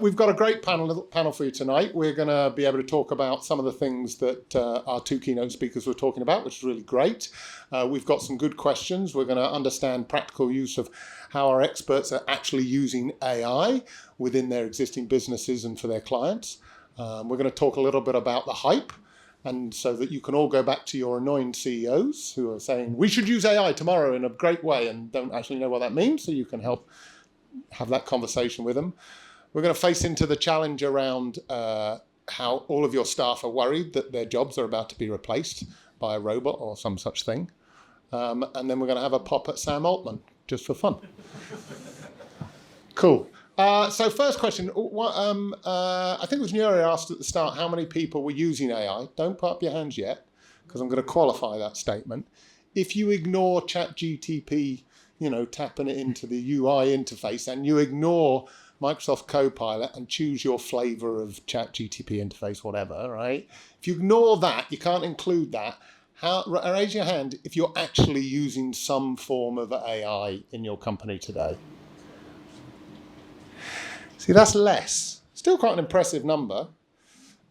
We've got a great panel for you tonight. We're going to be able to talk about some of the things that our two keynote speakers were talking about, which is really great. We've got some good questions. We're going to understand practical use of how our experts are actually using AI within their existing businesses and for their clients. We're going to talk a little bit about the hype, and so that you can all go back to your annoying CEOs who are saying, we should use AI tomorrow in a great way, and don't actually know what that means, so you can help have that conversation with them. We're going to face into the challenge around how all of your staff are worried that their jobs are about to be replaced by a robot or some such thing. And then we're going to have a pop at Sam Altman, just for fun. Cool. So first question, I think it was Nuri asked at the start how many people were using AI. Don't put up your hands yet, because I'm going to qualify that statement. If you ignore ChatGPT, tapping it into the UI interface, and you ignore Microsoft Copilot and choose your flavor of ChatGPT interface, whatever, right? If you ignore that, you can't include that. Raise your hand if you're actually using some form of AI in your company today. See, that's less. Still quite an impressive number.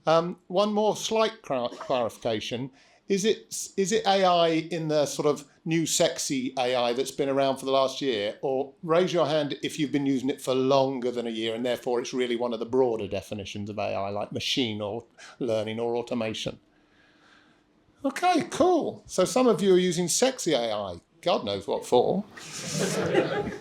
One more slight clarification. Is it AI in the sort of new sexy AI that's been around for the last year? Or raise your hand if you've been using it for longer than a year and therefore it's really one of the broader definitions of AI, like machine or learning or automation. Okay, cool. So some of you are using sexy AI. God knows what for.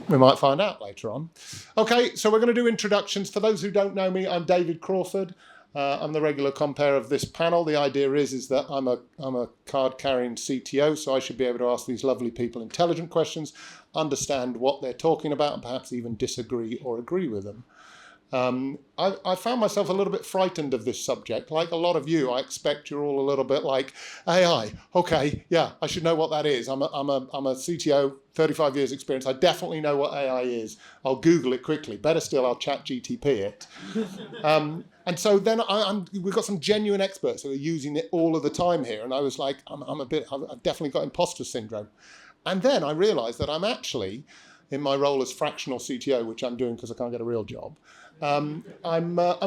We might find out later on. Okay, so we're going to do introductions. For those who don't know me, I'm David Crawford. I'm the regular compere of this panel. The idea is that I'm a card-carrying CTO, so I should be able to ask these lovely people intelligent questions, understand what they're talking about, and perhaps even disagree or agree with them. I found myself a little bit frightened of this subject. Like a lot of you, I expect you're all a little bit like, AI, okay, yeah, I should know what that is. I'm a CTO, 35 years experience. I definitely know what AI is. I'll Google it quickly. Better still, I'll ChatGPT it. And so then we've got some genuine experts who are using it all of the time here. And I was like, I've definitely got imposter syndrome. And then I realized that I'm actually, in my role as fractional CTO, which I'm doing because I can't get a real job, I'm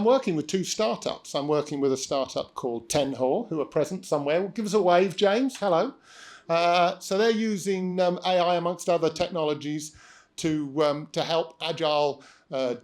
working with two startups. I'm working with a startup called Tenhor, who are present somewhere. Well, give us a wave, James. Hello. So they're using AI amongst other technologies to help agile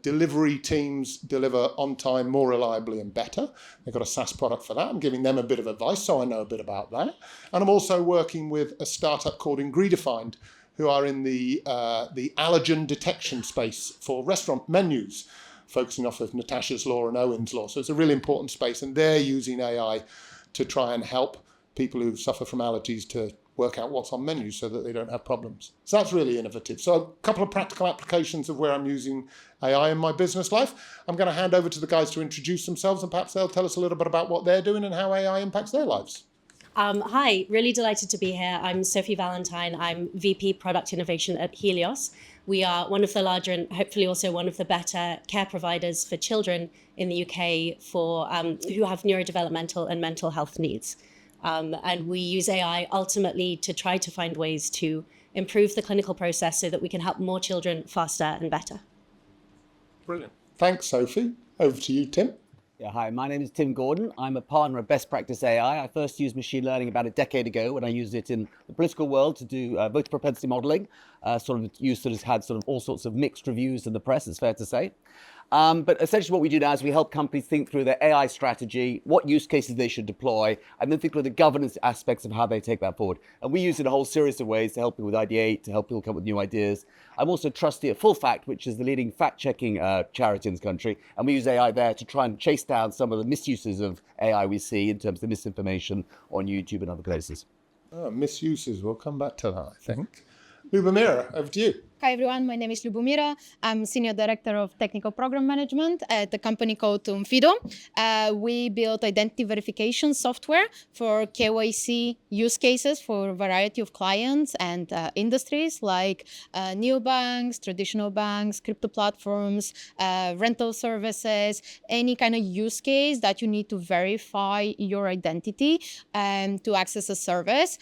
delivery teams deliver on time more reliably and better. They've got a SaaS product for that. I'm giving them a bit of advice, so I know a bit about that. And I'm also working with a startup called Ingredefined, who are in the allergen detection space for restaurant menus, focusing off of Natasha's Law and Owen's Law. So it's a really important space, and they're using AI to try and help people who suffer from allergies to work out what's on menus so that they don't have problems. So that's really innovative. So a couple of practical applications of where I'm using AI in my business life. I'm going to hand over to the guys to introduce themselves, and perhaps they'll tell us a little bit about what they're doing and how AI impacts their lives. Hi, really delighted to be here. I'm Sophie Valentine. I'm VP Product Innovation at Helios. We are one of the larger and hopefully also one of the better care providers for children in the UK for who have neurodevelopmental and mental health needs. And we use AI ultimately to try to find ways to improve the clinical process so that we can help more children faster and better. Brilliant. Thanks, Sophie. Over to you, Tim. Yeah, hi, my name is Tim Gordon. I'm a partner of Best Practice AI. I first used machine learning about a decade ago when I used it in the political world to do voter propensity modeling. Had all sorts of mixed reviews in the press, it's fair to say. But essentially what we do now is we help companies think through their AI strategy, what use cases they should deploy, and then think through the governance aspects of how they take that forward. And we use it in a whole series of ways to help people with ideate, to help people come up with new ideas. I'm also a trustee at FullFact, which is the leading fact-checking charity in this country. And we use AI there to try and chase down some of the misuses of AI we see in terms of misinformation on YouTube and other places. Misuses, we'll come back to that, I think. Lubomira, over to you. Hi everyone, my name is Lubomira. I'm Senior Director of Technical Program Management at a company called Onfido. We build identity verification software for KYC use cases for a variety of clients and industries like neobanks, traditional banks, crypto platforms, rental services, any kind of use case that you need to verify your identity to access a service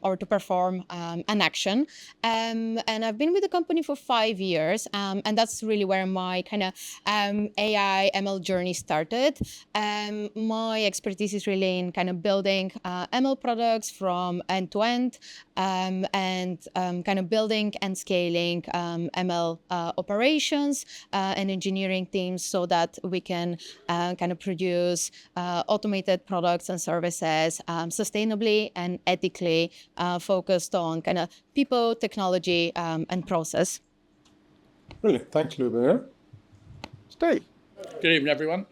or to perform an action. And I've been with the company for 5 years, and that's really where my kind of AI ML journey started. My expertise is really in kind of building ML products from end to end, and kind of building and scaling ML operations and engineering teams so that we can kind of produce automated products and services sustainably and ethically, focused on kind of people, technology, and process. Brilliant. Thanks, Lubomira. Steve. Good evening, everyone.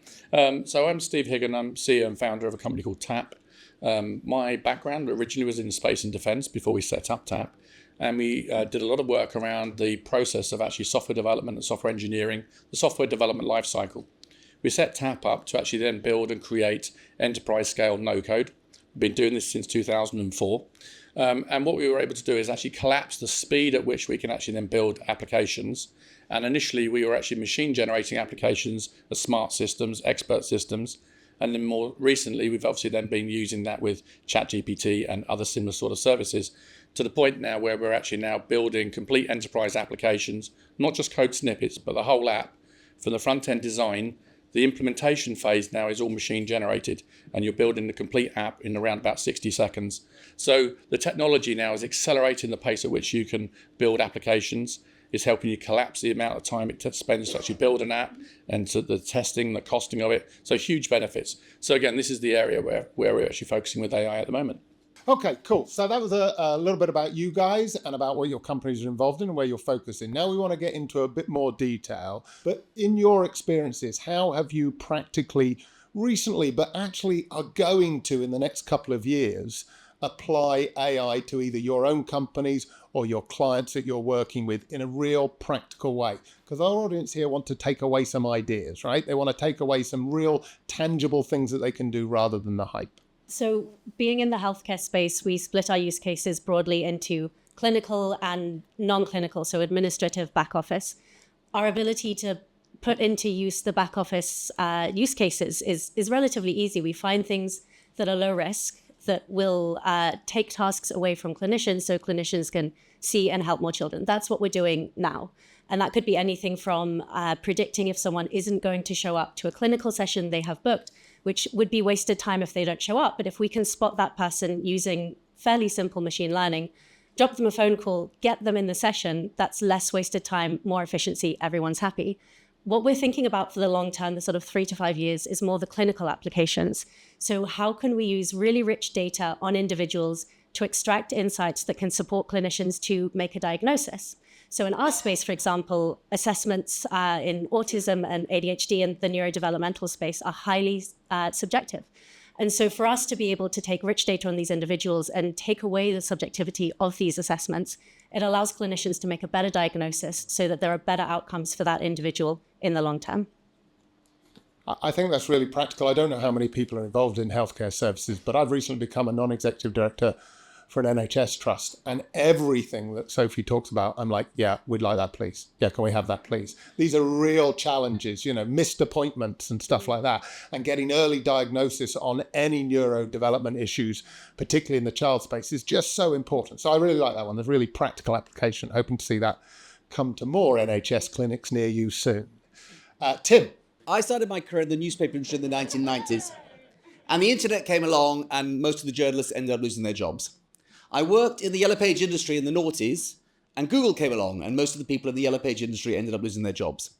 So I'm Steve Higgin. I'm CEO and founder of a company called TAP. My background originally was in space and defense before we set up TAP. And we did a lot of work around the process of actually software development and software engineering, the software development lifecycle. We set TAP up to actually then build and create enterprise scale no code. We've been doing this since 2004. And what we were able to do is actually collapse the speed at which we can actually then build applications. And initially we were actually machine generating applications as smart systems, expert systems. And then more recently, we've obviously then been using that with ChatGPT and other similar sort of services, to the point now where we're actually now building complete enterprise applications, not just code snippets, but the whole app. From the front end design, the implementation phase now is all machine generated, and you're building the complete app in around about 60 seconds. So the technology now is accelerating the pace at which you can build applications. It's helping you collapse the amount of time it spends to actually build an app, and to the testing, the costing of it. So huge benefits. So again, this is the area where we're actually focusing with AI at the moment. Okay, cool. So that was a little bit about you guys and about what your companies are involved in and where you're focusing. Now we want to get into a bit more detail. But in your experiences, how have you practically recently, but actually are going to in the next couple of years, apply AI to either your own companies or your clients that you're working with in a real practical way? Because our audience here want to take away some ideas, right? They want to take away some real tangible things that they can do rather than the hype. So being in the healthcare space, we split our use cases broadly into clinical and non-clinical, so administrative back office. Our ability to put into use the back office use cases is relatively easy. We find things that are low risk, that will take tasks away from clinicians so clinicians can see and help more children. That's what we're doing now. And that could be anything from predicting if someone isn't going to show up to a clinical session they have booked, which would be wasted time if they don't show up. But if we can spot that person using fairly simple machine learning, drop them a phone call, get them in the session, that's less wasted time, more efficiency, everyone's happy. What we're thinking about for the long term, the sort of 3 to 5 years, is more the clinical applications. So how can we use really rich data on individuals to extract insights that can support clinicians to make a diagnosis? So in our space, for example, assessments in autism and ADHD and the neurodevelopmental space are highly subjective. And so for us to be able to take rich data on these individuals and take away the subjectivity of these assessments, it allows clinicians to make a better diagnosis so that there are better outcomes for that individual in the long term. I think that's really practical. I don't know how many people are involved in healthcare services, but I've recently become a non-executive director for an NHS trust, and everything that Sophie talks about, I'm like, yeah, we'd like that, please. Yeah, can we have that, please? These are real challenges, missed appointments and stuff like that, and getting early diagnosis on any neurodevelopment issues, particularly in the child space, is just so important. So I really like that one. There's really practical application. Hoping to see that come to more NHS clinics near you soon. Tim. I started my career in the newspaper industry in the 1990s, and the internet came along and most of the journalists ended up losing their jobs. I worked in the Yellow Page industry in the noughties, and Google came along, and most of the people in the Yellow Page industry ended up losing their jobs.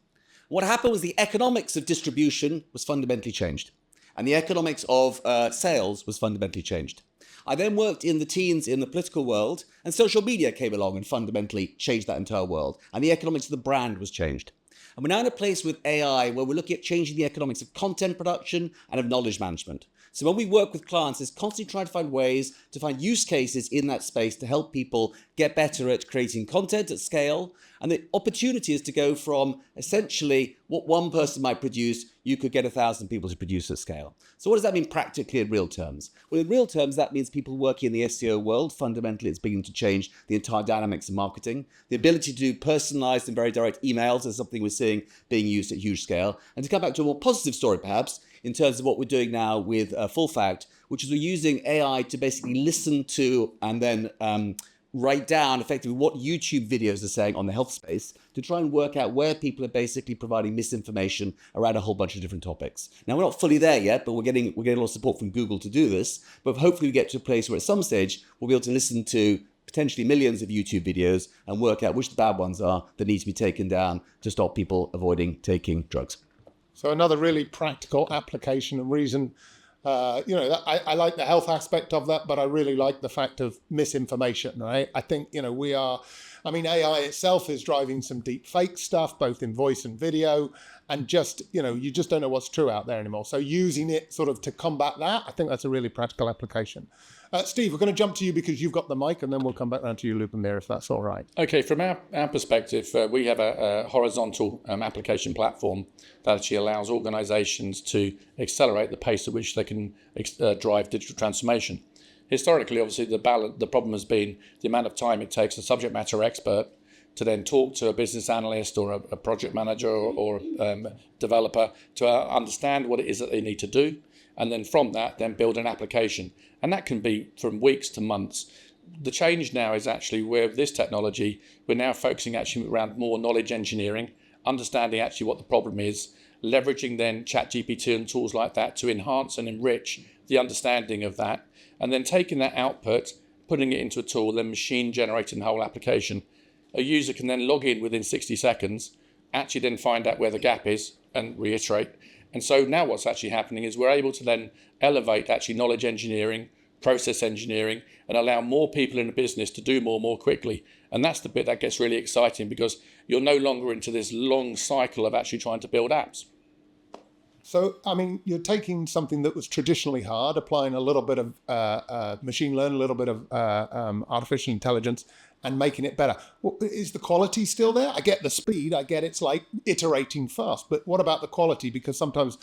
What happened was the economics of distribution was fundamentally changed, and the economics of sales was fundamentally changed. I then worked in the teens in the political world, and social media came along and fundamentally changed that entire world, and the economics of the brand was changed. And we're now in a place with AI where we're looking at changing the economics of content production and of knowledge management. So when we work with clients, it's constantly trying to find ways to find use cases in that space to help people get better at creating content at scale. And the opportunity is to go from essentially what one person might produce, you could get 1,000 people to produce at scale. So what does that mean practically in real terms? Well, in real terms, that means people working in the SEO world, fundamentally it's beginning to change the entire dynamics of marketing. The ability to do personalized and very direct emails is something we're seeing being used at huge scale. And to come back to a more positive story, perhaps, in terms of what we're doing now with Full Fact, which is we're using AI to basically listen to and then write down effectively what YouTube videos are saying on the health space to try and work out where people are basically providing misinformation around a whole bunch of different topics. Now, we're not fully there yet, but we're getting a lot of support from Google to do this. But hopefully we get to a place where at some stage we'll be able to listen to potentially millions of YouTube videos and work out which the bad ones are that need to be taken down to stop people avoiding taking drugs. So another really practical application and reason, I like the health aspect of that, but I really like the fact of misinformation, right? I think, AI itself is driving some deep fake stuff, both in voice and video, and just, you just don't know what's true out there anymore. So using it sort of to combat that, I think that's a really practical application. Steve, we're going to jump to you because you've got the mic, and then we'll come back around to you, Lubomir, if that's all right. Okay, from our perspective, we have a horizontal application platform that actually allows organizations to accelerate the pace at which they can drive digital transformation. Historically, obviously, the problem has been the amount of time it takes a subject matter expert to then talk to a business analyst or a project manager or developer to understand what it is that they need to do. And then from that, then build an application. And that can be from weeks to months. The change now is actually with this technology, we're now focusing actually around more knowledge engineering, understanding actually what the problem is, leveraging then ChatGPT and tools like that to enhance and enrich the understanding of that, and then taking that output, putting it into a tool, then machine generating the whole application. A user can then log in within 60 seconds, actually then find out where the gap is and reiterate. And so now what's actually happening is we're able to then elevate actually knowledge engineering, process engineering, and allow more people in the business to do more quickly. And that's the bit that gets really exciting because you're no longer into this long cycle of actually trying to build apps. So, you're taking something that was traditionally hard, applying a little bit of machine learning, a little bit of artificial intelligence, and making it better. Well, is the quality still there? I get the speed, I get it's like iterating fast, but what about the quality? Because sometimes,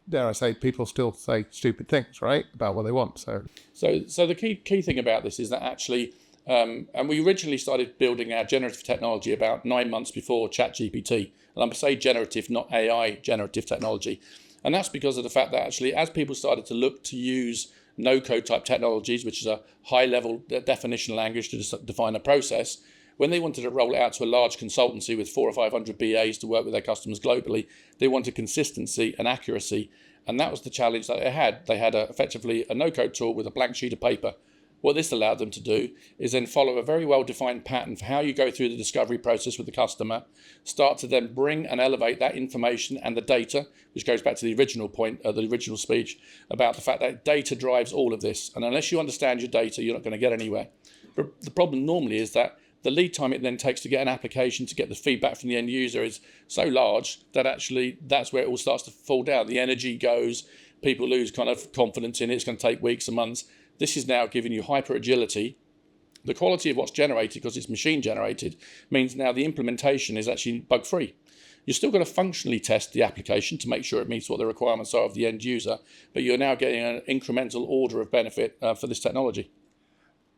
dare I say, people still say stupid things, right, about what they want. So the key thing about this is that actually, and we originally started building our generative technology about 9 months before ChatGPT. And I'm say generative, not AI generative technology. And that's because of the fact that actually, as people started to look to use no-code type technologies, which is a high-level definition language to define a process, when they wanted to roll it out to a large consultancy with 400 or 500 BAs to work with their customers globally, they wanted consistency and accuracy. And that was the challenge that they had. They had effectively a no-code tool with a blank sheet of paper. What this allowed them to do is then follow a very well-defined pattern for how you go through the discovery process with the customer, start to then bring and elevate that information and the data, which goes back to the original point, the original speech, about the fact that data drives all of this. And unless you understand your data, you're not going to get anywhere. But the problem normally is that the lead time it then takes to get an application, to get the feedback from the end user is so large that actually that's where it all starts to fall down. The energy goes, people lose kind of confidence in it. It's going to take weeks and months. This is now giving you hyper agility. The quality of what's generated, because it's machine generated, means now the implementation is actually bug free. You're still going to functionally test the application to make sure it meets what the requirements are of the end user, but you're now getting an incremental order of benefit for this technology.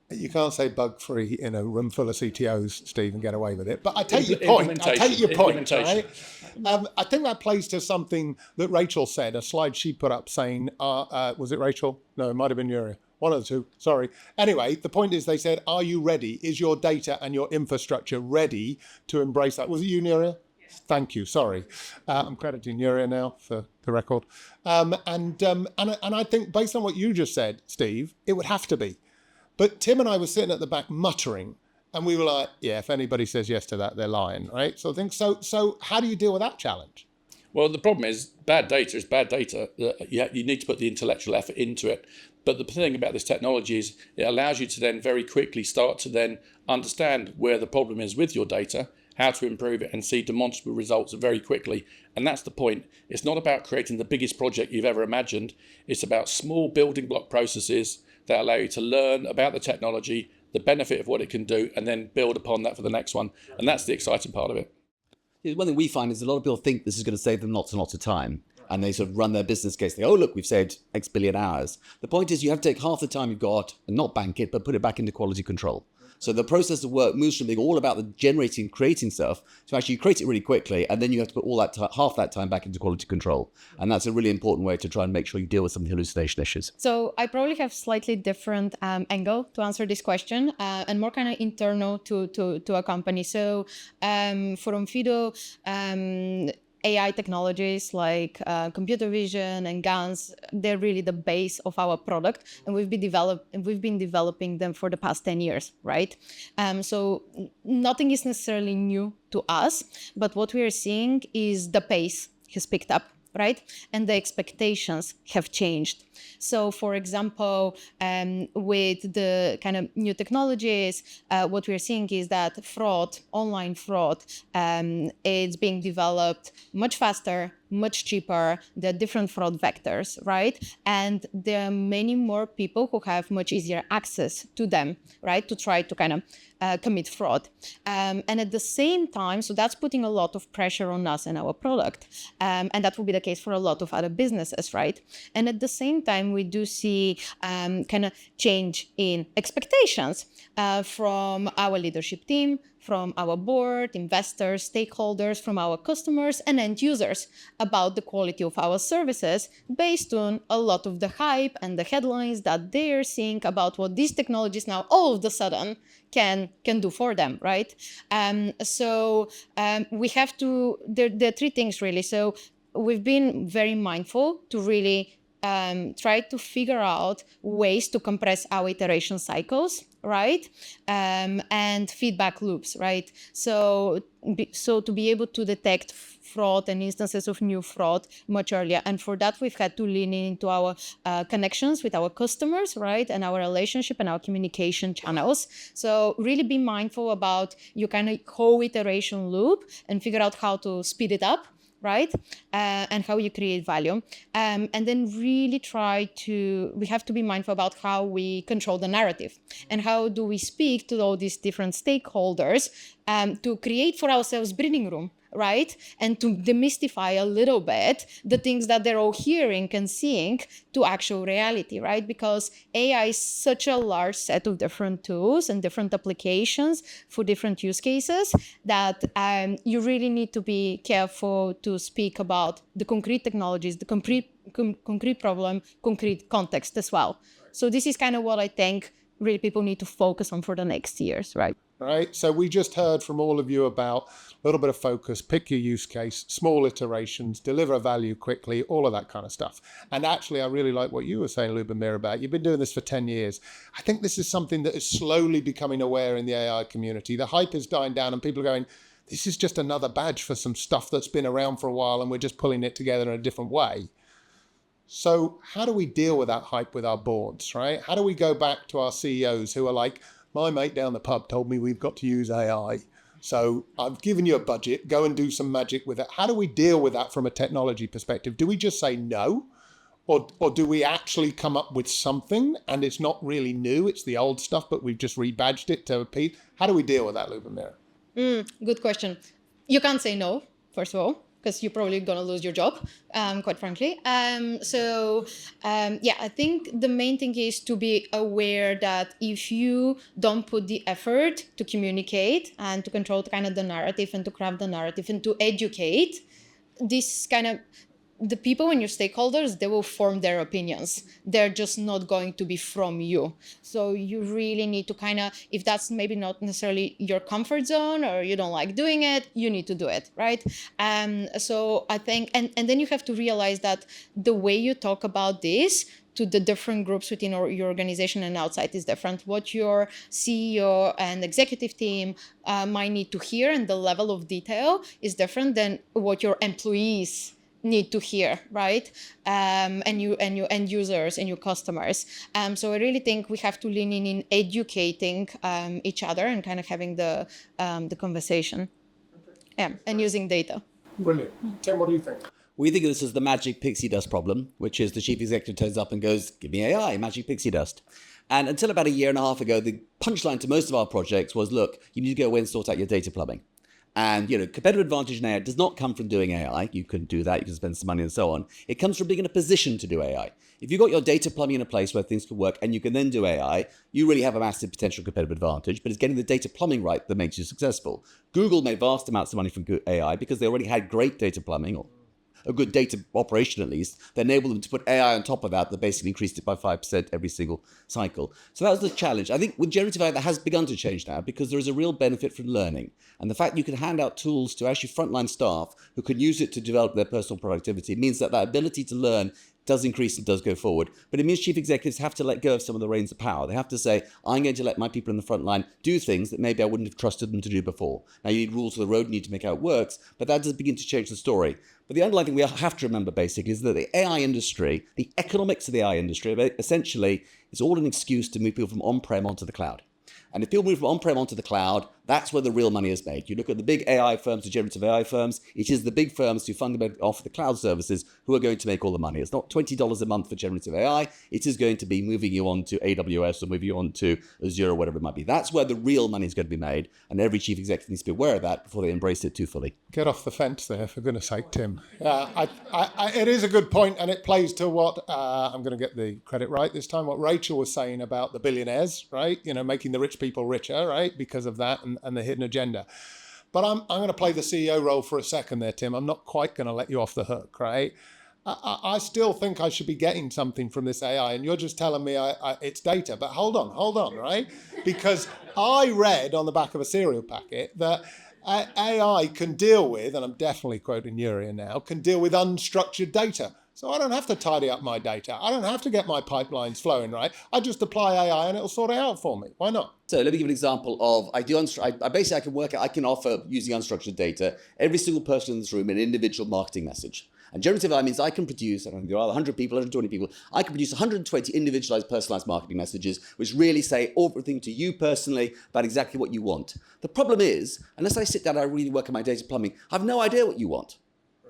You can't say bug free in a room full of CTOs, Steve, and get away with it. But I take your point. I take your point, right? I think that plays to something that Rachel said, a slide she put up saying, was it Rachel? No, it might have been Nuria. One of the two, sorry. Anyway, the point is they said, are you ready? Is your data and your infrastructure ready to embrace that? Was it you, Nuria? Yes. Thank you, sorry. I'm crediting Nuria now for the record. And I think based on what you just said, Steve, it would have to be. But Tim and I were sitting at the back muttering, and we were like, yeah, if anybody says yes to that, they're lying, right? So I think, so how do you deal with that challenge? Well, the problem is bad data is bad data. You need to put the intellectual effort into it. But the thing about this technology is it allows you to then very quickly start to then understand where the problem is with your data, how to improve it, and see demonstrable results very quickly. And that's the point. It's not about creating the biggest project you've ever imagined. It's about small building block processes that allow you to learn about the technology, the benefit of what it can do, and then build upon that for the next one. And that's the exciting part of it. One thing we find is a lot of people think this is going to save them lots and lots of time. And they sort of run their business case. They, oh, look, we've saved X billion hours. The point is you have to take half the time you've got and not bank it, but put it back into quality control. So the process of work moves from being all about the generating, creating stuff to actually create it really quickly, and then you have to put all that half that time back into quality control. And that's a really important way to try and make sure you deal with some of the hallucination issues. So I probably have slightly different angle to answer this question, and more kind of internal to a company. So for Onfido, AI technologies like computer vision and GANs, they're really the base of our product, and we've been developing them for the past 10 years, right? So nothing is necessarily new to us, but what we are seeing is the pace has picked up, right? And the expectations have changed. So, for example, with the kind of new technologies, what we're seeing is that fraud, online fraud, it's being developed much faster, much cheaper. There are different fraud vectors, right? And there are many more people who have much easier access to them, right? To try to kind of commit fraud. And at the same time, so that's putting a lot of pressure on us and our product. And that will be the case for a lot of other businesses, right? And at the same time, we do see kind of change in expectations from our leadership team, from our board, investors, stakeholders, from our customers and end users about the quality of our services based on a lot of the hype and the headlines that they're seeing about what these technologies now all of a sudden can do for them, right? So we have to, there are three things really. So we've been very mindful to really try to figure out ways to compress our iteration cycles, right? And feedback loops, right? So to be able to detect fraud and instances of new fraud much earlier. And for that, we've had to lean into our connections with our customers, right? And our relationship and our communication channels. So really be mindful about your kind of whole iteration loop and figure out how to speed it up, right? And how you create value. And then really we have to be mindful about how we control the narrative and how do we speak to all these different stakeholders to create for ourselves breathing room, right? And to demystify a little bit the things that they're all hearing and seeing to actual reality, right? Because AI is such a large set of different tools and different applications for different use cases that you really need to be careful to speak about the concrete technologies, the concrete problem, concrete context as well. So this is kind of what I think really people need to focus on for the next years, right? Right. So we just heard from all of you about a little bit of focus, pick your use case, small iterations, deliver value quickly, all of that kind of stuff. And actually, I really like what you were saying, Lubomir, about you've been doing this for 10 years. I think this is something that is slowly becoming aware in the AI community. The hype is dying down and people are going, this is just another badge for some stuff that's been around for a while and we're just pulling it together in a different way. So how do we deal with that hype with our boards, right? How do we go back to our CEOs who are like, my mate down the pub told me we've got to use AI. So I've given you a budget, go and do some magic with it. How do we deal with that from a technology perspective? Do we just say no? Or do we actually come up with something and it's not really new, it's the old stuff, but we've just rebadged it to repeat? How do we deal with that, Lubomir? Good question. You can't say no, first of all, because you're probably going to lose your job, quite frankly. I think the main thing is to be aware that if you don't put the effort to communicate and to control kind of the narrative and to craft the narrative and to educate, this kind of, the people and your stakeholders, they will form their opinions. They're just not going to be from you. So you really need to kind of, if that's maybe not necessarily your comfort zone or you don't like doing it, you need to do it, right? So I think, and then you have to realize that the way you talk about this to the different groups within your organization and outside is different. What your CEO and executive team might need to hear and the level of detail is different than what your employees need to hear, right? And your end users and your customers. So I really think we have to lean in educating each other and kind of having the conversation, and using data. Brilliant. Tim, what do you think? We think of this as the magic pixie dust problem, which is the chief executive turns up and goes, give me AI, magic pixie dust. And until about a year and a half ago, the punchline to most of our projects was, look, you need to go away and sort out your data plumbing. And, competitive advantage in AI does not come from doing AI. You can do that, you can spend some money and so on. It comes from being in a position to do AI. If you've got your data plumbing in a place where things can work and you can then do AI, you really have a massive potential competitive advantage, but it's getting the data plumbing right that makes you successful. Google made vast amounts of money from AI because they already had great data plumbing, or a good data operation at least, that enabled them to put AI on top of that basically increased it by 5% every single cycle. So that was the challenge. I think with generative AI, that has begun to change now because there is a real benefit from learning. And the fact you can hand out tools to actually frontline staff who can use it to develop their personal productivity means that that ability to learn does increase and does go forward. But it means chief executives have to let go of some of the reins of power. They have to say, I'm going to let my people in the front line do things that maybe I wouldn't have trusted them to do before. Now, you need rules of the road, you need to make how it works, but that does begin to change the story. But the underlying thing we have to remember, basically, is that the AI industry, the economics of the AI industry, essentially, is all an excuse to move people from on-prem onto the cloud. And if people move from on-prem onto the cloud, that's where the real money is made. You look at the big AI firms, the generative AI firms, it is the big firms who fundamentally offer the cloud services who are going to make all the money. It's not $20 a month for generative AI. It is going to be moving you on to AWS or moving you on to Azure or whatever it might be. That's where the real money is going to be made. And every chief executive needs to be aware of that before they embrace it too fully. Get off the fence there, for goodness sake, Tim. It is a good point, and it plays to what, I'm going to get the credit right this time, what Rachel was saying about the billionaires, right? Making the rich people richer, right? Because of that and the hidden agenda. But I'm going to play the CEO role for a second there, Tim. I'm not quite going to let you off the hook, right? I still think I should be getting something from this AI, and you're just telling me it's data. But hold on, right? Because I read on the back of a cereal packet that AI can deal with, and I'm definitely quoting Yuria now, can deal with unstructured data. So I don't have to tidy up my data. I don't have to get my pipelines flowing, right? I just apply AI and it'll sort it out for me. Why not? So let me give an example of, I can offer, using unstructured data, every single person in this room an individual marketing message. And generative AI means I can produce, there are 100 people, 120 people, I can produce 120 individualized, personalized marketing messages, which really say everything to you personally about exactly what you want. The problem is, unless I sit down and I really work on my data plumbing, I have no idea what you want.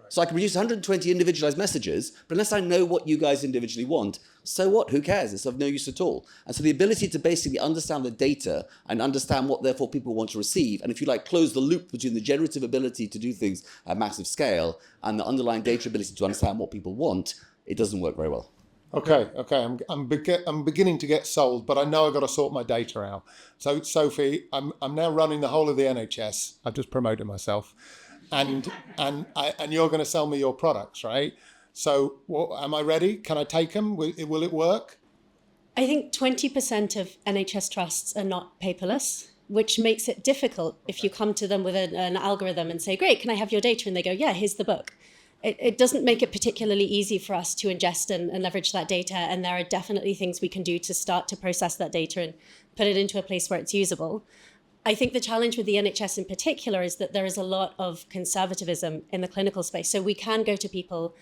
So I can produce 120 individualized messages, but unless I know what you guys individually want, so what? Who cares? It's of no use at all. And so the ability to basically understand the data and understand what, therefore, people want to receive, and if you like, close the loop between the generative ability to do things at massive scale and the underlying data ability to understand what people want, it doesn't work very well. Okay. I'm beginning to get sold, but I know I've got to sort my data out. So, Sophie, I'm now running the whole of the NHS. I've just promoted myself. And you're going to sell me your products, right? So am I ready? Can I take them? Will it work? I think 20% of NHS trusts are not paperless, which makes it difficult if you come to them with an algorithm and say, great, can I have your data? And they go, yeah, here's the book. It doesn't make it particularly easy for us to ingest and leverage that data. And there are definitely things we can do to start to process that data and put it into a place where it's usable. I think the challenge with the NHS in particular is that there is a lot of conservatism in the clinical space. So we can go to people.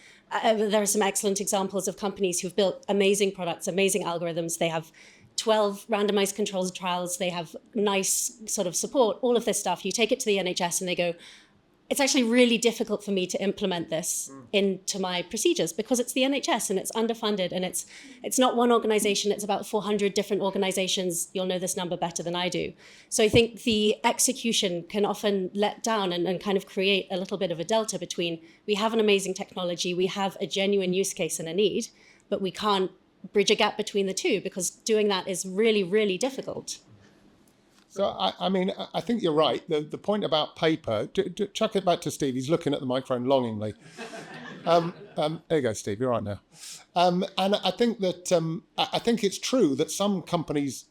There are some excellent examples of companies who've built amazing products, amazing algorithms. They have 12 randomized controlled trials. They have nice sort of support, all of this stuff. You take it to the NHS and they go, it's actually really difficult for me to implement this into my procedures because it's the NHS and it's underfunded and it's not one organization, it's about 400 different organizations. You'll know this number better than I do. So I think the execution can often let down and kind of create a little bit of a delta between we have an amazing technology, we have a genuine use case and a need, but we can't bridge a gap between the two because doing that is really, really difficult. So, I think you're right. The point about paper, chuck it back to Steve. He's looking at the microphone longingly. There you go, Steve. You're right now. And I think that I think it's true that some companies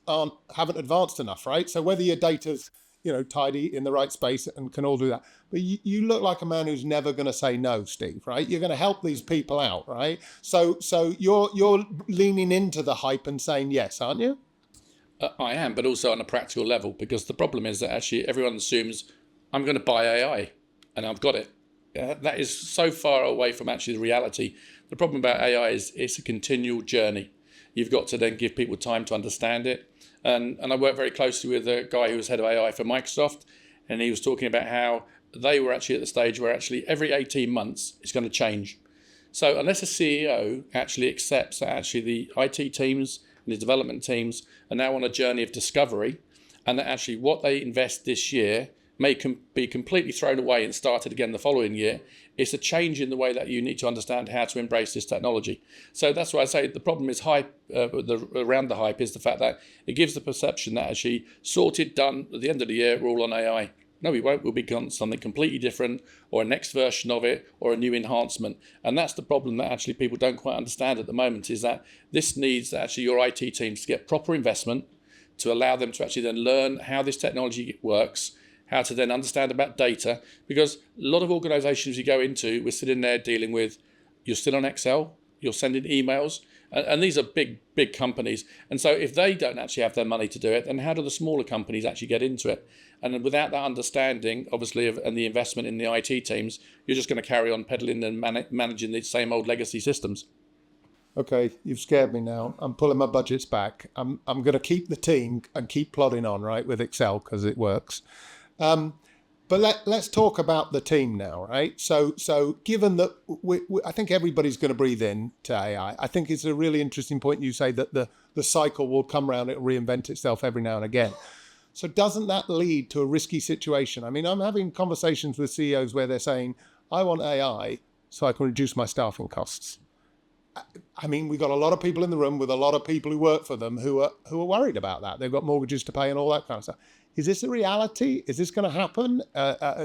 haven't advanced enough, right? So whether your data's tidy in the right space and can all do that, but you look like a man who's never going to say no, Steve, right? You're going to help these people out, right? So you're leaning into the hype and saying yes, aren't you? I am, but also on a practical level, because the problem is that actually everyone assumes I'm going to buy AI and I've got it. That is so far away from actually the reality. The problem about AI is it's a continual journey. You've got to then give people time to understand it. And I work very closely with a guy who was head of AI for Microsoft, and he was talking about how they were actually at the stage where actually every 18 months it's going to change. So unless a CEO actually accepts that actually the IT teams and the development teams are now on a journey of discovery, and that actually what they invest this year may be completely thrown away and started again the following year. It's a change in the way that you need to understand how to embrace this technology. So that's why I say the problem is hype. Around the hype is the fact that it gives the perception that actually sorted, done, at the end of the year, we're all on AI. No, we won't. We'll be on something completely different, or a next version of it, or a new enhancement. And that's the problem that actually people don't quite understand at the moment, is that this needs actually your IT teams to get proper investment to allow them to actually then learn how this technology works, how to then understand about data. Because a lot of organizations you go into, we're sitting there dealing with, you're still on Excel, you're sending emails, and these are big companies. And so if they don't actually have their money to do it, then how do the smaller companies actually get into it? And without that understanding, obviously, and the investment in the IT teams, you're just going to carry on peddling and managing the same old legacy systems. Okay, you've scared me now. I'm pulling my budgets back. I'm going to keep the team and keep plodding on, right, with Excel because it works. But let's talk about the team now, right? So given that I think everybody's going to breathe in to AI, I think it's a really interesting point you say that the cycle will come around, it'll reinvent itself every now and again. So doesn't that lead to a risky situation? I mean, I'm having conversations with CEOs where they're saying, I want AI so I can reduce my staffing costs. I mean, we've got a lot of people in the room with a lot of people who work for them who are worried about that. They've got mortgages to pay and all that kind of stuff. Is this a reality? Is this going to happen?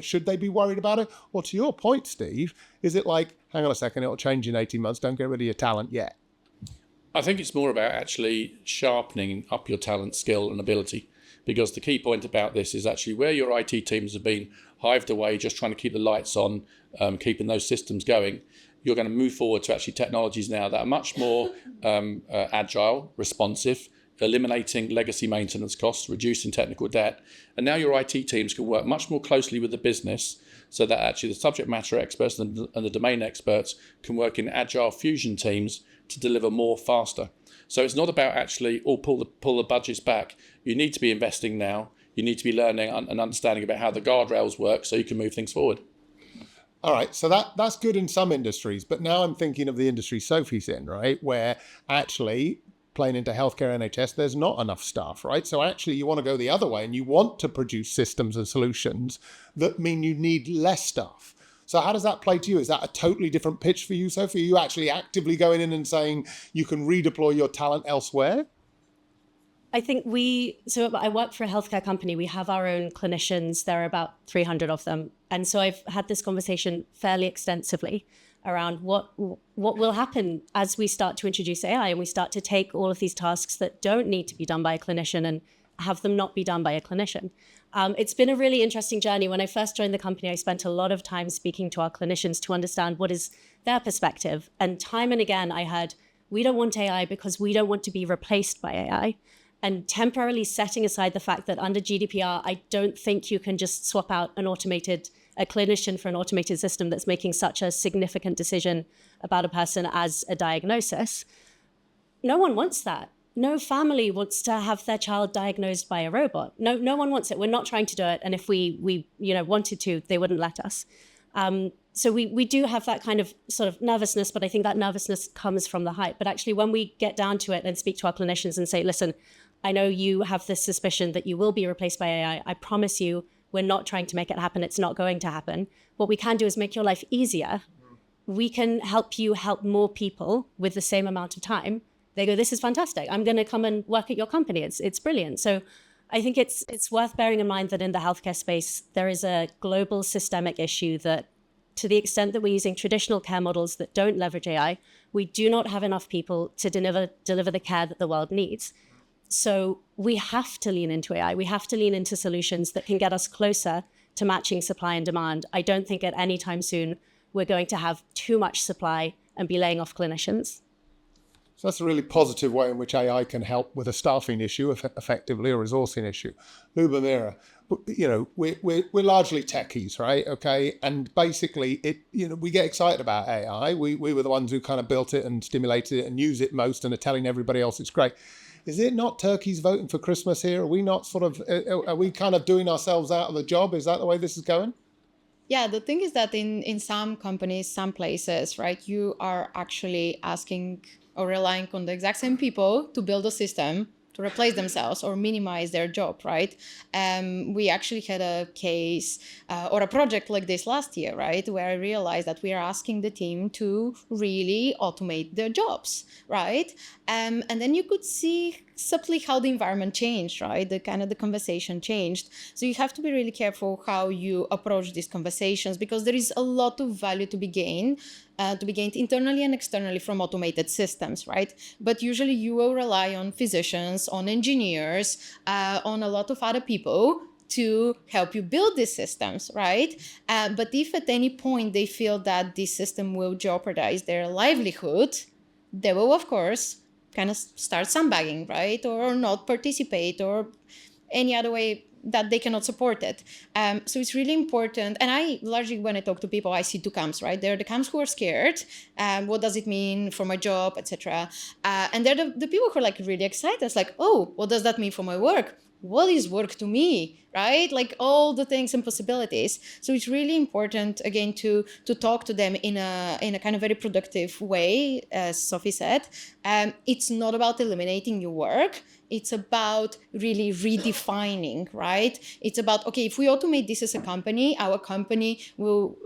Should they be worried about it? Or to your point, Steve, is it like, hang on a second, it'll change in 18 months. Don't get rid of your talent yet. I think it's more about actually sharpening up your talent, skill and ability. Because the key point about this is actually where your IT teams have been hived away, just trying to keep the lights on, keeping those systems going. You're going to move forward to actually technologies now that are much more agile, responsive, eliminating legacy maintenance costs, reducing technical debt. And now your IT teams can work much more closely with the business so that actually the subject matter experts and the domain experts can work in agile fusion teams to deliver more faster. So it's not about actually, pull the budgets back. You need to be investing now. You need to be learning and understanding about how the guardrails work so you can move things forward. All right, so that's good in some industries, but now I'm thinking of the industry Sophie's in, right, where actually playing into healthcare NHS, there's not enough staff, right? So actually you want to go the other way and you want to produce systems and solutions that mean you need less staff. So how does that play to you? Is that a totally different pitch for you, Sophie? Are you actually actively going in and saying you can redeploy your talent elsewhere? I think so I work for a healthcare company. We have our own clinicians. There are about 300 of them. And so I've had this conversation fairly extensively around what will happen as we start to introduce AI and we start to take all of these tasks that don't need to be done by a clinician and have them not be done by a clinician. It's been a really interesting journey. When I first joined the company, I spent a lot of time speaking to our clinicians to understand what is their perspective. And time and again, I heard, we don't want AI because we don't want to be replaced by AI. And temporarily setting aside the fact that under GDPR, I don't think you can just swap out a clinician for an automated system that's making such a significant decision about a person as a diagnosis. No one wants that. No family wants to have their child diagnosed by a robot. No one wants it. We're not trying to do it. And if we wanted to, they wouldn't let us. So we do have that kind of sort of nervousness, but I think that nervousness comes from the hype. But actually, when we get down to it and speak to our clinicians and say, listen, I know you have this suspicion that you will be replaced by AI. I promise you, we're not trying to make it happen. It's not going to happen. What we can do is make your life easier. We can help you help more people with the same amount of time. They go, this is fantastic. I'm going to come and work at your company. It's brilliant. So I think it's worth bearing in mind that in the healthcare space, there is a global systemic issue that to the extent that we're using traditional care models that don't leverage AI, we do not have enough people to deliver the care that the world needs. So we have to lean into AI. We have to lean into solutions that can get us closer to matching supply and demand. I don't think at any time soon we're going to have too much supply and be laying off clinicians. So that's a really positive way in which AI can help with a staffing issue, effectively a resourcing issue. Lubomira, we're largely techies, right? Okay, and basically, we get excited about AI. We were the ones who kind of built it and stimulated it and use it most and are telling everybody else it's great. Is it not turkeys voting for Christmas here? Are we not are we kind of doing ourselves out of the job? Is that the way this is going? Yeah, the thing is that in some companies, some places, right, you are actually asking or relying on the exact same people to build a system replace themselves or minimize their job, right? We actually had a case or a project like this last year, right, where I realized that we are asking the team to really automate their jobs, right? And then you could see subtly how the environment changed, right? The kind of the conversation changed. So you have to be really careful how you approach these conversations, because there is a lot of value to be gained internally and externally from automated systems, right? But usually you will rely on physicians, on engineers, on a lot of other people to help you build these systems, right? But if at any point they feel that this system will jeopardize their livelihood, they will, of course, kind of start sandbagging, right? Or not participate, or any other way that they cannot support it. So it's really important. And I largely, when I talk to people, I see two camps, right? There are the camps who are scared. What does it mean for my job, etc. And they're the people who are like really excited. It's like, oh, what does that mean for my work? What is work to me, right? Like all the things and possibilities. So it's really important, again, to talk to them in a kind of very productive way, as Sophie said. It's not about eliminating your work. It's about really redefining, right? It's about, okay, if we automate this as a company, our company will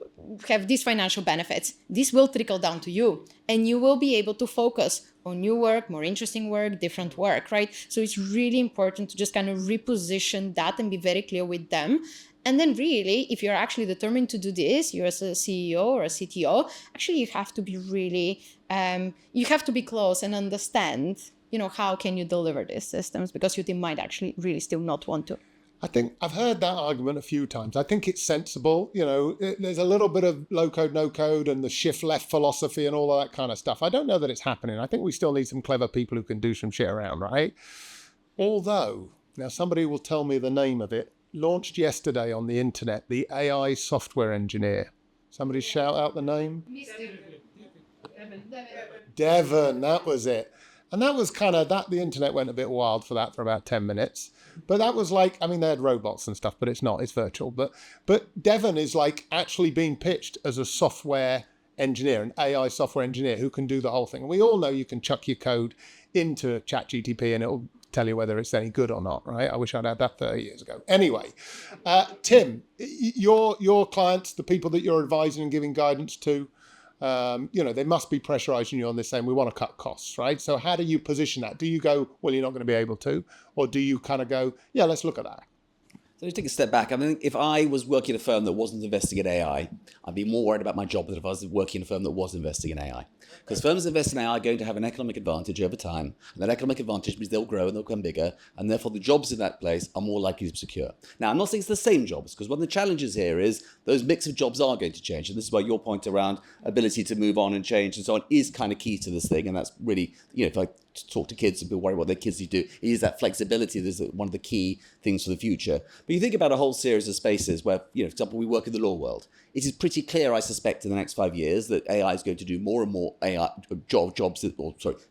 have these financial benefits. This will trickle down to you, and you will be able to focus on new work, more interesting work, different work, right? So it's really important to just kind of reposition that and be very clear with them. And then really, if you're actually determined to do this, you're as a CEO or a CTO, actually you have to be really, you have to be close and understand, how can you deliver these systems, because your team might actually really still not want to. I think I've heard that argument a few times. I think it's sensible. There's a little bit of low code, no code and the shift left philosophy and all of that kind of stuff. I don't know that it's happening. I think we still need some clever people who can do some shit around, right? Although, now somebody will tell me the name of it, launched yesterday on the internet, the AI software engineer. Somebody shout out the name? Devon, that was it. And that was kind of that. The internet went a bit wild for that for about 10 minutes. But that was like, they had robots and stuff, but it's not, it's virtual. But Devon is like actually being pitched as a software engineer, an AI software engineer who can do the whole thing. And we all know you can chuck your code into ChatGPT and it'll tell you whether it's any good or not, right? I wish I'd had that 30 years ago. Anyway, Tim, your clients, the people that you're advising and giving guidance to, they must be pressurizing you on this, saying we want to cut costs, right? So how do you position that? Do you go, well, you're not going to be able to, or do you kind of go, yeah, let's look at that? So let's take a step back. If I was working at a firm that wasn't investing in AI, I'd be more worried about my job than if I was working in a firm that was investing in AI. Because firms that invest in AI are going to have an economic advantage over time. And that economic advantage means they'll grow and they'll become bigger. And therefore, the jobs in that place are more likely to be secure. Now, I'm not saying it's the same jobs, because one of the challenges here is those mix of jobs are going to change. And this is why your point around ability to move on and change and so on is kind of key to this thing. And that's really, if I talk to kids and people worry what their kids need to do, it is that flexibility. This is one of the key things for the future. But you think about a whole series of spaces where, for example, we work in the law world. It is pretty clear, I suspect, in the next 5 years that AI is going to do more and more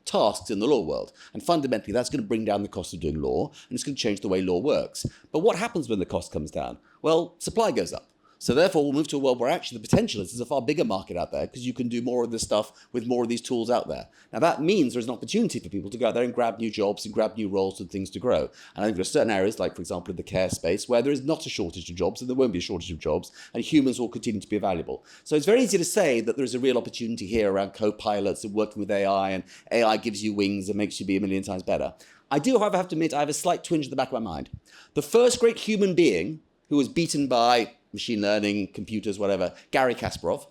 tasks in the law world. And fundamentally, that's going to bring down the cost of doing law, and it's going to change the way law works. But what happens when the cost comes down? Well, supply goes up. So therefore, we'll move to a world where actually the potential is there's a far bigger market out there because you can do more of this stuff with more of these tools out there. Now, that means there's an opportunity for people to go out there and grab new jobs and grab new roles and things to grow. And I think there are certain areas, like, for example, in the care space, where there is not a shortage of jobs and there won't be a shortage of jobs, and humans will continue to be valuable. So it's very easy to say that there's a real opportunity here around co-pilots and working with AI, and AI gives you wings and makes you be a million times better. I do, however, have to admit, I have a slight twinge in the back of my mind. The first great human being who was beaten by machine learning, computers, whatever, Garry Kasparov,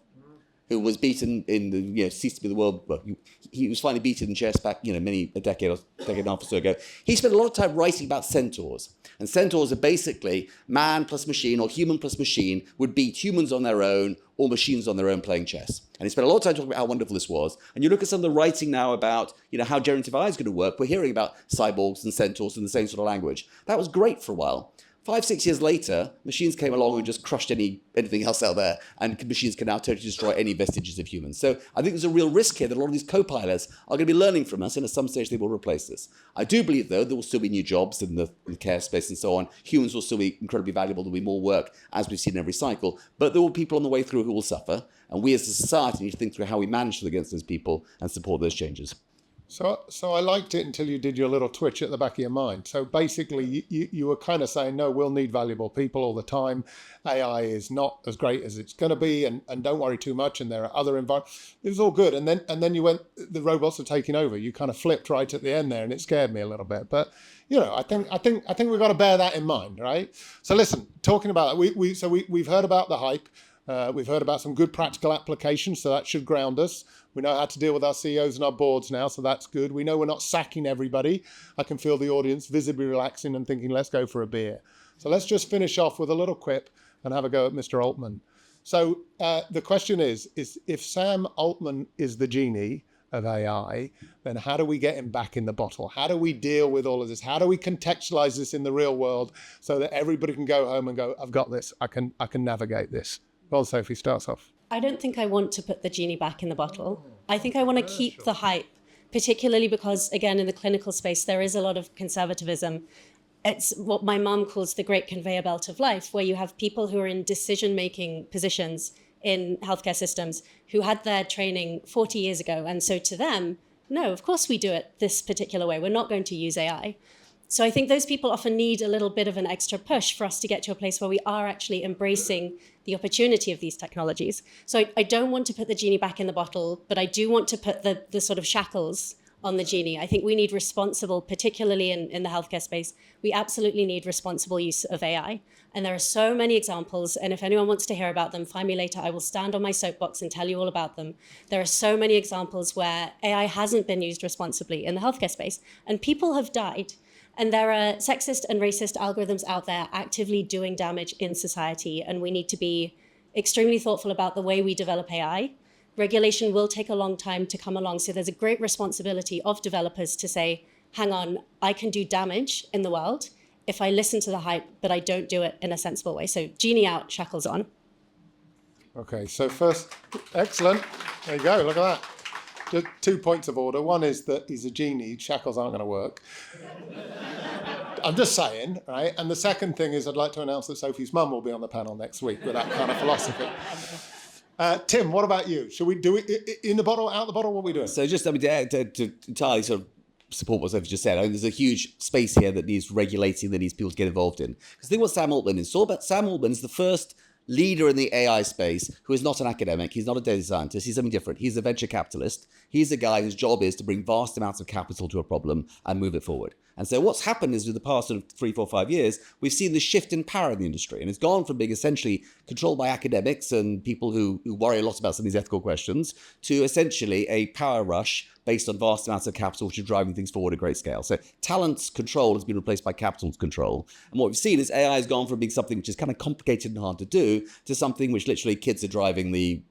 who was beaten in the, ceased to be the world, well, he was finally beaten in chess back, a decade and a half or so ago. He spent a lot of time writing about centaurs. And centaurs are basically man plus machine, or human plus machine would beat humans on their own or machines on their own playing chess. And he spent a lot of time talking about how wonderful this was. And you look at some of the writing now about, how generative AI is going to work. We're hearing about cyborgs and centaurs in the same sort of language. That was great for a while. 5-6 years later, machines came along and just crushed anything else out there, and machines can now totally destroy any vestiges of humans. So I think there's a real risk here that a lot of these co-pilots are going to be learning from us, and at some stage they will replace us. I do believe, though, there will still be new jobs in the care space and so on. Humans will still be incredibly valuable. There will be more work, as we've seen in every cycle, but there will be people on the way through who will suffer, and we as a society need to think through how we manage against those people and support those changes. So I liked it until you did your little twitch at the back of your mind. So basically, you were kind of saying, no, we'll need valuable people all the time. AI is not as great as it's going to be, and don't worry too much. And there are other environments. It was all good, and then you went, the robots are taking over. You kind of flipped right at the end there, and it scared me a little bit. But I think we've got to bear that in mind, right? So listen, talking about that, we've heard about the hype. We've heard about some good practical applications, so that should ground us. We know how to deal with our CEOs and our boards now, so that's good. We know we're not sacking everybody. I can feel the audience visibly relaxing and thinking, let's go for a beer. So let's just finish off with a little quip and have a go at Mr. Altman. So the question is if Sam Altman is the genie of AI, then how do we get him back in the bottle? How do we deal with all of this? How do we contextualize this in the real world so that everybody can go home and go, I've got this. I can navigate this. Well, Sophie starts off. I don't think I want to put the genie back in the bottle. I think I want to keep the hype, particularly because, again, in the clinical space, there is a lot of conservatism. It's what my mum calls the great conveyor belt of life, where you have people who are in decision-making positions in healthcare systems who had their training 40 years ago. And so to them, no, of course we do it this particular way. We're not going to use AI. So I think those people often need a little bit of an extra push for us to get to a place where we are actually embracing the opportunity of these technologies. So I don't want to put the genie back in the bottle, but I do want to put the sort of shackles on the genie. I think we need responsible, particularly in the healthcare space, we absolutely need responsible use of AI. And there are so many examples. And if anyone wants to hear about them, find me later. I will stand on my soapbox and tell you all about them. There are so many examples where AI hasn't been used responsibly in the healthcare space, and people have died. And there are sexist and racist algorithms out there actively doing damage in society. And we need to be extremely thoughtful about the way we develop AI. Regulation will take a long time to come along. So there's a great responsibility of developers to say, hang on, I can do damage in the world if I listen to the hype, but I don't do it in a sensible way. So genie out, shackles on. Okay, so first, excellent. There you go, look at that. Just 2 points of order. One is that he's a genie, shackles aren't going to work. I'm just saying, right? And the second thing is I'd like to announce that Sophie's mum will be on the panel next week with that kind of philosophy. Tim, what about you? Should we do it in the bottle, out the bottle? What are we doing? So just to entirely sort of support what Sophie just said, I think there's a huge space here that needs regulating, that needs people to get involved in. Because think what Sam Altman is. Sam Altman is the first leader in the AI space who is not an academic. He's not a data scientist. He's something different. He's a venture capitalist. He's a guy whose job is to bring vast amounts of capital to a problem and move it forward. And so what's happened is, with the past sort of 3, 4, 5 years, we've seen the shift in power in the industry. And it's gone from being essentially controlled by academics and people who worry a lot about some of these ethical questions to essentially a power rush based on vast amounts of capital, which are driving things forward at great scale. So talent's control has been replaced by capital's control. And what we've seen is AI has gone from being something which is kind of complicated and hard to do to something which literally kids are driving the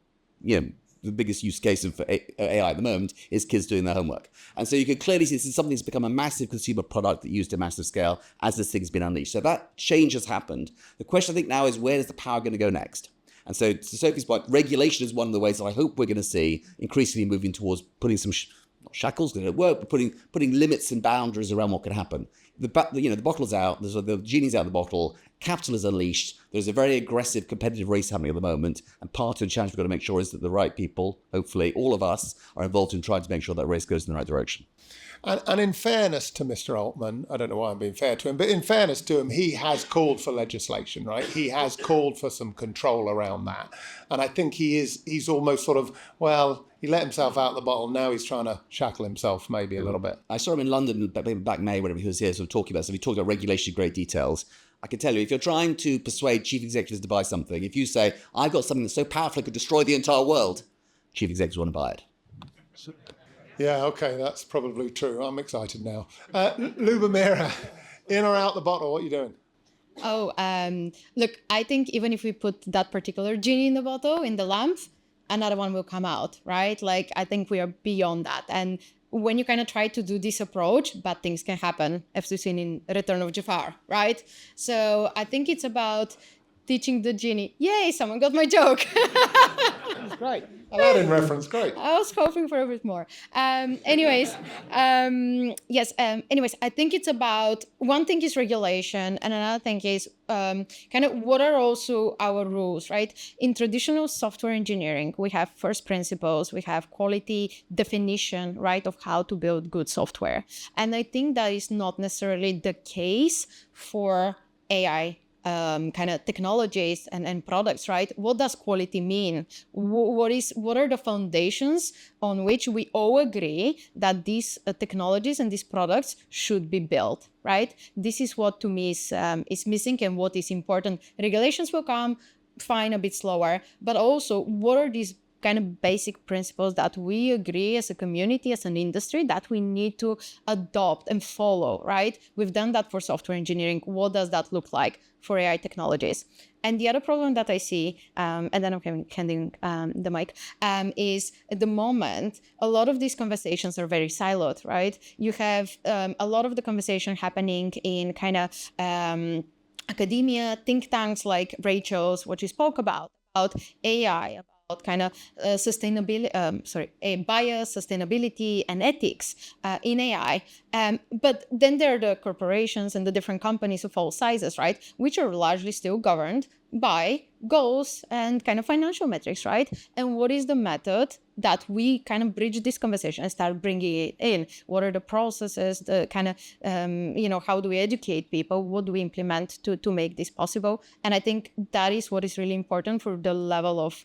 biggest use case for AI at the moment is kids doing their homework. And so you can clearly see this is something that's become a massive consumer product that used at massive scale as this thing's been unleashed. So that change has happened. The question I think now is, where is the power going to go next? And so to Sophie's point, regulation is one of the ways that I hope we're going to see increasingly moving towards putting some shackles, going to work, but putting limits and boundaries around what can happen. The bottle's out, the genie's out of the bottle, capital is unleashed, there's a very aggressive competitive race happening at the moment, and part of the challenge we've got to make sure is that the right people, hopefully all of us, are involved in trying to make sure that race goes in the right direction. And in fairness to Mr. Altman, I don't know why I'm being fair to him, but in fairness to him, he has called for legislation, right? He has called for some control around that. And I think he's almost sort of, well, he let himself out of the bottle. Now he's trying to shackle himself maybe a little bit. I saw him in London back May, whenever he was here, sort of talking about, so he talked about regulation in great details. I can tell you, if you're trying to persuade chief executives to buy something, if you say, I've got something that's so powerful it could destroy the entire world, chief executives want to buy it. Yeah, okay, that's probably true. I'm excited now. Lubomira, in or out the bottle, what are you doing? Look, I think even if we put that particular genie in the bottle, in the lamp, another one will come out, right? Like, I think we are beyond that. And when you kind of try to do this approach, bad things can happen, as we've seen in Return of Jafar, right? So I think it's about teaching the genie. Yay, someone got my joke. Great. Aladdin reference, great. I was hoping for a bit more. Anyways, I think it's about, one thing is regulation, and another thing is kind of what are also our rules, right? In traditional software engineering, we have first principles, we have quality definition, right, of how to build good software. And I think that is not necessarily the case for AI kind of technologies and products, right? What does quality mean? What are the foundations on which we all agree that these technologies and these products should be built, right? This is what to me is missing and what is important. Regulations will come, fine, a bit slower, but also what are these kind of basic principles that we agree as a community, as an industry, that we need to adopt and follow, right? We've done that for software engineering. What does that look like for AI technologies? And the other problem that I see, and then I'm handing the mic, is at the moment, a lot of these conversations are very siloed, right? You have a lot of the conversation happening in kind of academia, think tanks like Rachel's, what she spoke about AI, about kind of sustainability, bias, sustainability, and ethics in AI. But then there are the corporations and the different companies of all sizes, right, which are largely still governed by goals and kind of financial metrics, right? And what is the method that we kind of bridge this conversation and start bringing it in? What are the processes, the kind of, how do we educate people? What do we implement to make this possible? And I think that is what is really important for the level of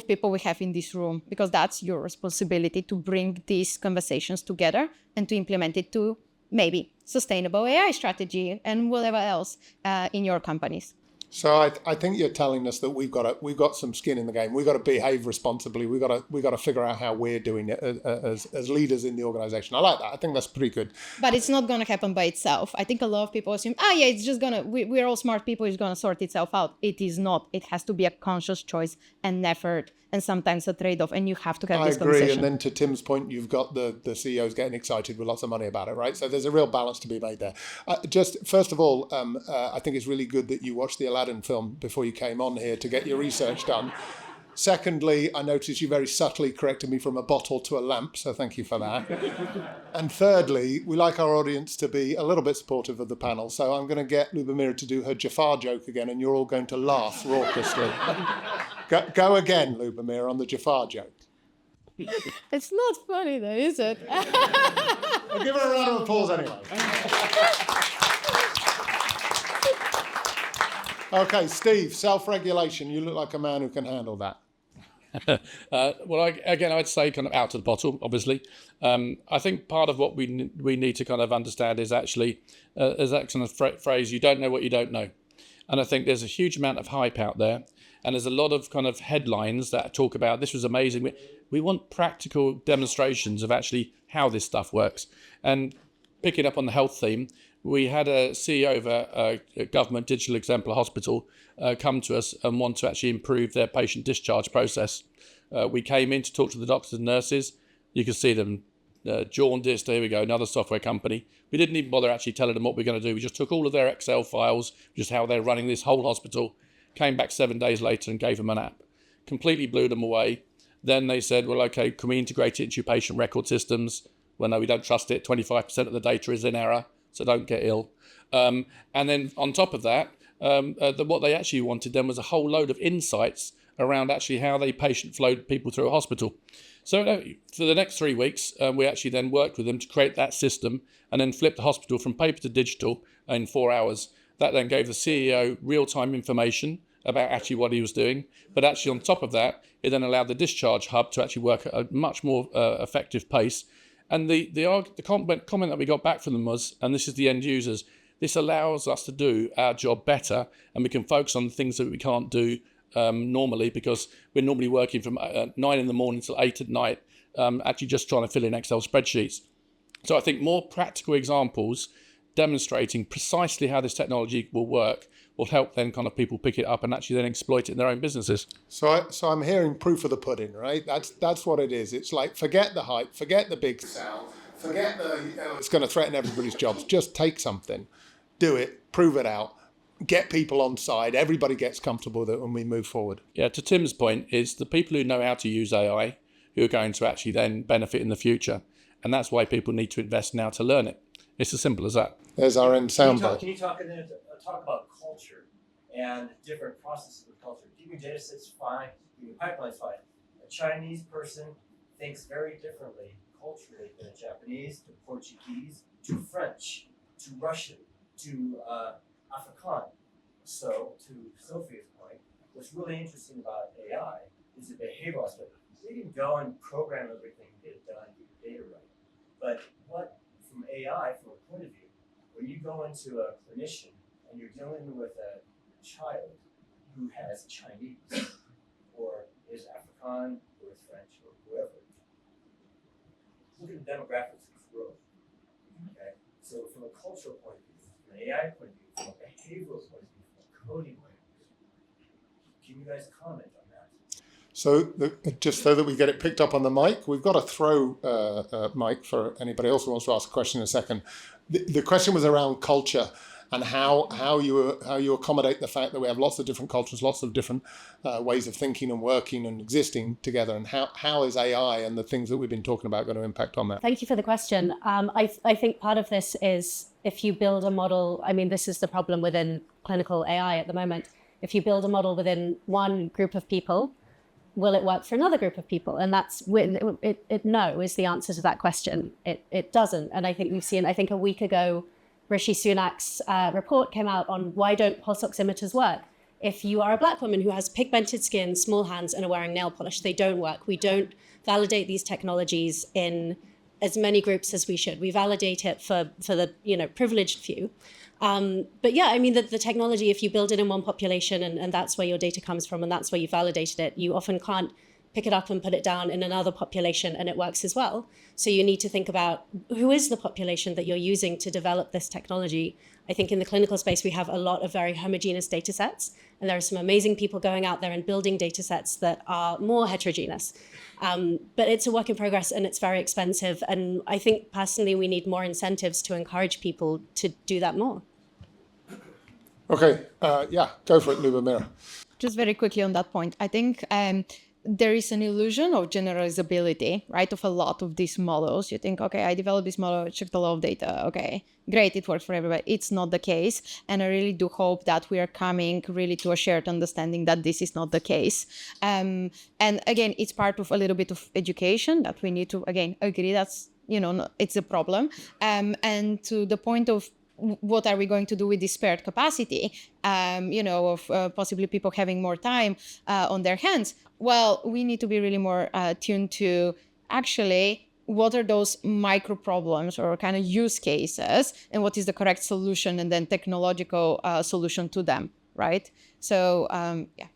people we have in this room, because that's your responsibility to bring these conversations together and to implement it to maybe sustainable AI strategy and whatever else in your companies. So I think you're telling us that we've got some skin in the game. We've got to behave responsibly. We've got to figure out how we're doing it as leaders in the organization. I like that. I think that's pretty good. But it's not going to happen by itself. I think a lot of people assume, it's just we're all smart people, it's going to sort itself out. It is not. It has to be a conscious choice and effort, and sometimes a trade-off, and you have to have this conversation. I agree, and then to Tim's point, you've got the CEOs getting excited with lots of money about it, right? So there's a real balance to be made there. Just first of all, I think it's really good that you watched the Aladdin film before you came on here to get your research done. Secondly, I noticed you very subtly corrected me from a bottle to a lamp, so thank you for that. And thirdly, we like our audience to be a little bit supportive of the panel, so I'm going to get Lubomira to do her Jafar joke again, and you're all going to laugh raucously. Go again, Lubomira, on the Jafar joke. It's not funny though, is it? I'll give her a round of applause anyway. Okay, Steve, self-regulation. You look like a man who can handle that. I'd say kind of out of the bottle, obviously. I think part of what we need to kind of understand is actually, is that kind of phrase, you don't know what you don't know. And I think there's a huge amount of hype out there. And there's a lot of kind of headlines that talk about this was amazing. We want practical demonstrations of actually how this stuff works. And picking up on the health theme, we had a CEO of a government digital exemplar hospital come to us and want to actually improve their patient discharge process. We came in to talk to the doctors and nurses. You could see them jaundiced. Here we go, another software company. We didn't even bother actually telling them what we're going to do. We just took all of their Excel files, just how they're running this whole hospital, came back 7 days later and gave them an app. Completely blew them away. Then they said, well, okay, can we integrate it into your patient record systems? Well, no, we don't trust it. 25% of the data is in error, so don't get ill. And then on top of that, what they actually wanted then was a whole load of insights around actually how they patient flowed people through a hospital. So for the next 3 weeks, we actually then worked with them to create that system and then flip the hospital from paper to digital in 4 hours. That then gave the CEO real-time information about actually what he was doing. But actually on top of that, it then allowed the discharge hub to actually work at a much more effective pace. And the comment that we got back from them was, and this is the end users, this allows us to do our job better, and we can focus on the things that we can't do normally, because we're normally working from 9 in the morning till 8 at night, actually just trying to fill in Excel spreadsheets. So I think more practical examples demonstrating precisely how this technology will work will help then kind of people pick it up and actually then exploit it in their own businesses. So I'm hearing proof of the pudding, right? That's what it is. It's like, forget the hype, forget the big sell, forget it's going to threaten everybody's jobs. Just take something, do it, prove it out, get people on side, everybody gets comfortable with it when we move forward. Yeah, to Tim's point, is the people who know how to use AI who are going to actually then benefit in the future. And that's why people need to invest now to learn it. It's as simple as that. There's our end soundbite. Can you talk about culture and different processes of culture? Keeping data sets fine, keeping pipelines fine. A Chinese person thinks very differently culturally than a Japanese, to Portuguese, to French, to Russian, to Afrikaans. So, to Sophie's point, what's really interesting about AI is the behavioral aspect. You can go and program everything, get it done, get your data right. But what, from AI, from a point of view, when you go into a clinician and you're dealing with a child who has Chinese or is Afrikaans or is French or whoever, look at the demographics of growth. Okay, so from a cultural point of view, from an AI point of view, from a behavioral point of view, from a coding point of view, can you guys comment on that? So just so that we get it picked up on the mic, we've got a throw mic for anybody else who wants to ask a question in a second. The question was around culture and how you accommodate the fact that we have lots of different cultures, lots of different ways of thinking and working and existing together, and how is AI and the things that we've been talking about going to impact on that? Thank you for the question. I think part of this is if you build a model, I mean, this is the problem within clinical AI at the moment. If you build a model within one group of people, will it work for another group of people? And that's no is the answer to that question. It doesn't. And I think we've seen, I think a week ago, Rishi Sunak's report came out on why don't pulse oximeters work? If you are a Black woman who has pigmented skin, small hands, and are wearing nail polish, they don't work. We don't validate these technologies in as many groups as we should. We validate it for the privileged few. But yeah, I mean, the technology, if you build it in one population and that's where your data comes from and that's where you validated it, you often can't pick it up and put it down in another population and it works as well. So you need to think about who is the population that you're using to develop this technology. I think in the clinical space, we have a lot of very homogeneous data sets, and there are some amazing people going out there and building data sets that are more heterogeneous. But it's a work in progress and it's very expensive. And I think personally, we need more incentives to encourage people to do that more. Okay, yeah, go for it, Lubomira. Just very quickly on that point, I think there is an illusion of generalizability, right, of a lot of these models. You think, okay, I developed this model, checked a lot of data, okay, great, it works for everybody. It's not the case. And I really do hope that we are coming really to a shared understanding that this is not the case. And again, it's part of a little bit of education that we need to, again, agree that's, it's a problem. And to the point of what are we going to do with this spared capacity, of possibly people having more time on their hands? Well, we need to be really more tuned to actually what are those micro problems or kind of use cases and what is the correct solution and then technological solution to them, right? So, yeah.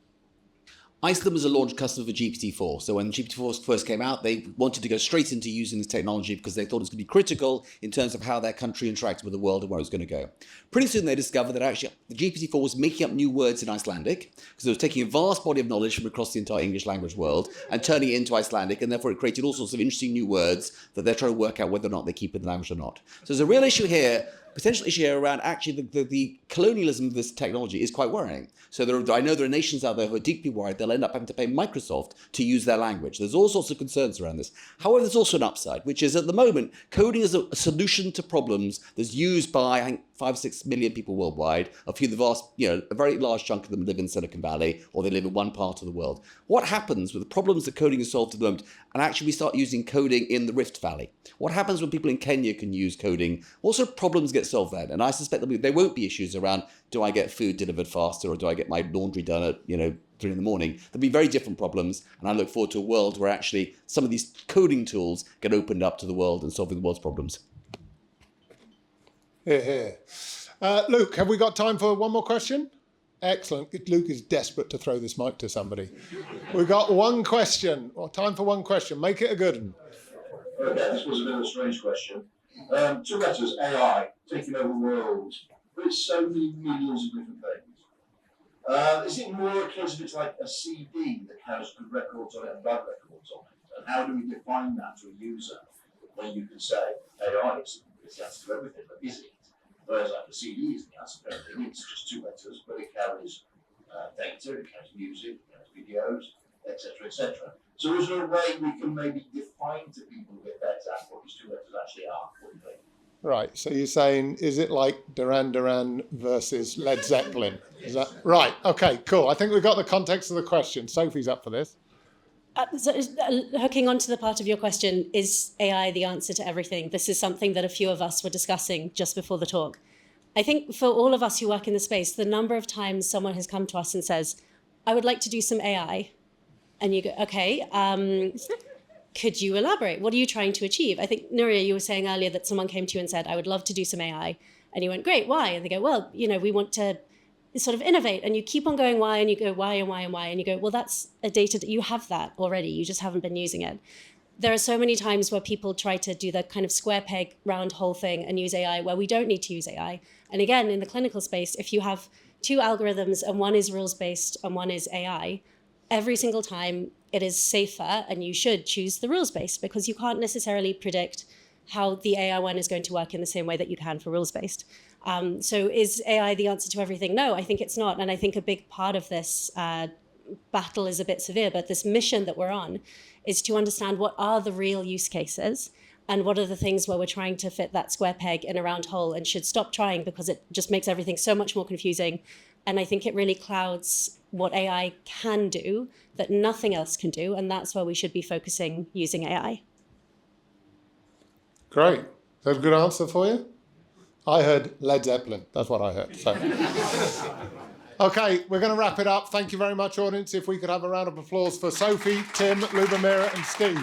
Iceland was a launch customer for GPT-4. So when GPT-4 first came out, they wanted to go straight into using this technology because they thought it was going to be critical in terms of how their country interacted with the world and where it was going to go. Pretty soon they discovered that actually the GPT-4 was making up new words in Icelandic because it was taking a vast body of knowledge from across the entire English language world and turning it into Icelandic, and therefore it created all sorts of interesting new words that they're trying to work out whether or not they keep in the language or not. So there's a real issue here, potential issue here around actually the colonialism of this technology is quite worrying. So I know there are nations out there who are deeply worried they'll end up having to pay Microsoft to use their language. There's all sorts of concerns around this. However, there's also an upside, which is at the moment, coding is a solution to problems that's used by, I think, 5 or 6 million people worldwide. A very large chunk of them live in Silicon Valley, or they live in one part of the world. What happens with the problems that coding is solved at the moment, and actually we start using coding in the Rift Valley? What happens when people in Kenya can use coding? What sort of problems get solved then? And I suspect that there won't be issues around, do I get food delivered faster, or do I get my laundry done at 3 a.m? There'll be very different problems, and I look forward to a world where actually some of these coding tools get opened up to the world and solving the world's problems. Here, here. Luke, have we got time for one more question? Excellent. Luke is desperate to throw this mic to somebody. We've got one question, or time for one question. Make it a good one. Okay, this was a bit of a strange question. 2 letters, AI, taking over the world. But it's so many millions of different things. Is it more a case of it's like a CD that has good records on it and bad records on it? And how do we define that to a user when you can say AI is the answer to everything, but is it? Whereas like a CD isn't the answer to everything, it's just 2 letters, but it carries data, it carries music, it carries videos, etc., etc. So is there a way we can maybe define to people a bit better what these 2 letters actually are? What do you think? Right. So you're saying, is it like Duran Duran versus Led Zeppelin? Is that right? Okay, cool. I think we've got the context of the question. Sophie's up for this. Hooking onto the part of your question, is AI the answer to everything? This is something that a few of us were discussing just before the talk. I think for all of us who work in the space, the number of times someone has come to us and says, I would like to do some AI. And you go, okay, could you elaborate? What are you trying to achieve? I think, Nuria, you were saying earlier that someone came to you and said, I would love to do some AI. And you went, great, why? And they go, well, we want to sort of innovate. And you keep on going, why? And you go, why and why and why? And you go, well, that's a data that you have that already. You just haven't been using it. There are so many times where people try to do the kind of square peg, round hole thing and use AI where we don't need to use AI. And again, in the clinical space, if you have 2 algorithms and one is rules-based and one is AI, every single time it is safer and you should choose the rules-based because you can't necessarily predict how the AI one is going to work in the same way that you can for rules-based. So is AI the answer to everything? No, I think it's not. And I think a big part of this battle is a bit severe, but this mission that we're on is to understand what are the real use cases and what are the things where we're trying to fit that square peg in a round hole and should stop trying because it just makes everything so much more confusing. And I think it really clouds what AI can do that nothing else can do. And that's where we should be focusing using AI. Great. Is that a good answer for you? I heard Led Zeppelin. That's what I heard. So. Okay, we're going to wrap it up. Thank you very much, audience. If we could have a round of applause for Sophie, Tim, Lubomira, and Steve.